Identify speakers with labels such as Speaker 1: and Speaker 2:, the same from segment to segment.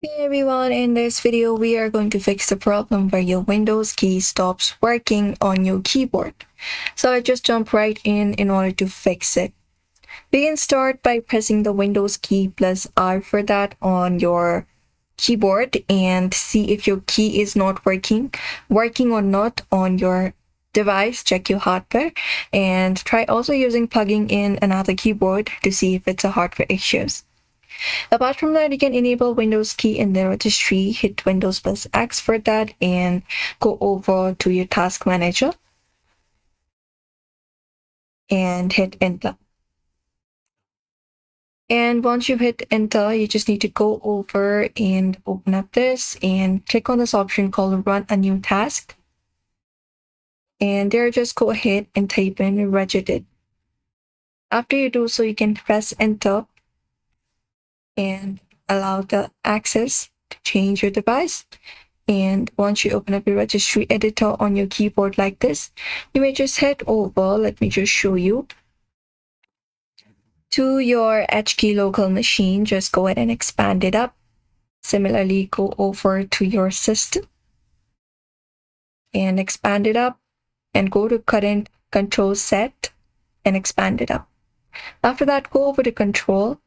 Speaker 1: Hey everyone, in this video we are going to fix the problem where your Windows key stops working on your keyboard. So I just jump right in order to fix it. We can start by pressing the Windows key plus R for that on your keyboard and see if your key is not working or not on your device. Check your hardware and try also using plugging in another keyboard to see if it's a hardware issues. Apart from that, you can enable Windows key in the registry, hit Windows plus X for that, and go over to your task manager and hit enter. And once you hit enter, you just need to go over and open up this and click on this option called run a new task. And there, just go ahead and type in regedit. After you do so, you can press enter and allow the access to change your device. And once you open up your registry editor on your keyboard like this, you may just head over, let me just show you, to your HKey local machine. Just go ahead and expand it up. Similarly, go over to your system and expand it up and go to current control set and expand it up. After that, go over to control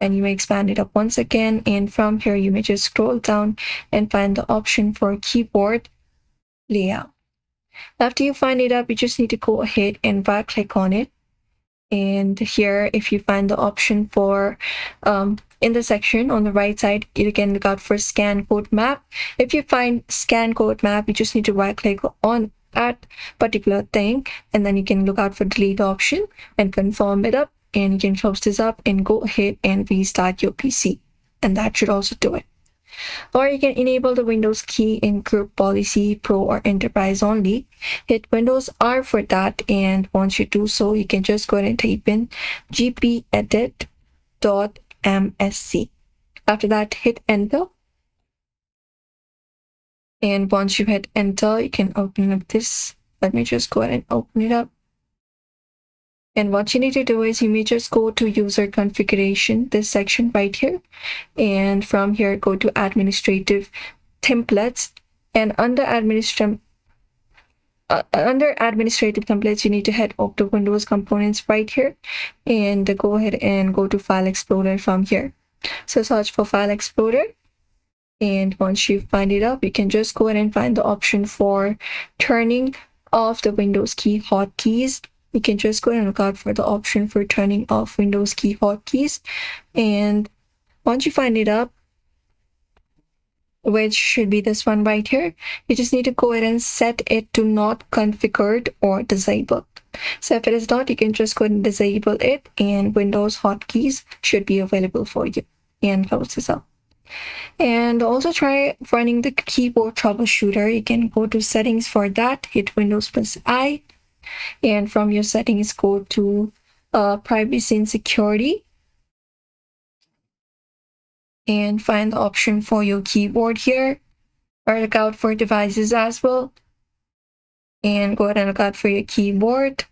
Speaker 1: and you may expand it up once again. And from here, you may just scroll down and find the option for keyboard layout. After you find it up, you just need to go ahead and right click on it. And here, if you find the option for in the section on the right side, you can look out for scan code map. If you find scan code map, you just need to right click on that particular thing, and then you can look out for delete option and confirm it up, and you can close this up and go ahead and restart your PC, and that should also do it. Or you can enable the Windows key in Group Policy, Pro, or Enterprise only. Hit Windows R for that, and once you do so, you can just go ahead and type in gpedit.msc. After that, hit enter. And once you hit enter, you can open up this. Let me just go ahead and open it up. And what you need to do is you may just go to user configuration, this section right here. And from here, go to administrative templates. And under administrative templates, you need to head up to Windows components right here. And go ahead and go to File Explorer from here. So search for File Explorer. And once you find it up, you can just go ahead and find the option for turning off the Windows key hotkeys. You can just go ahead and look out for the option for turning off Windows key hotkeys. And once you find it up, which should be this one right here, you just need to go ahead and set it to not configured or disabled. So if it is not, you can just go ahead and disable it, and Windows hotkeys should be available for you. And close this up. And also try running the keyboard troubleshooter. You can go to settings for that, hit Windows plus I, and from your settings, go to privacy and security, and find the option for your keyboard here, or look out for devices as well, and go ahead and look out for your keyboard.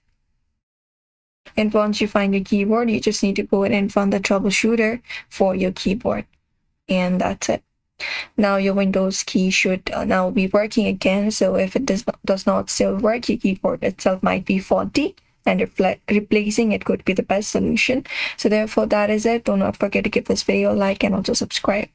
Speaker 1: And once you find your keyboard, you just need to go ahead and run the troubleshooter for your keyboard, and that's it. Now your Windows key should now be working again. So if it does not still work, your keyboard itself might be faulty, and replacing it could be the best solution. So therefore, that is it. Do not forget to give this video a like and also subscribe.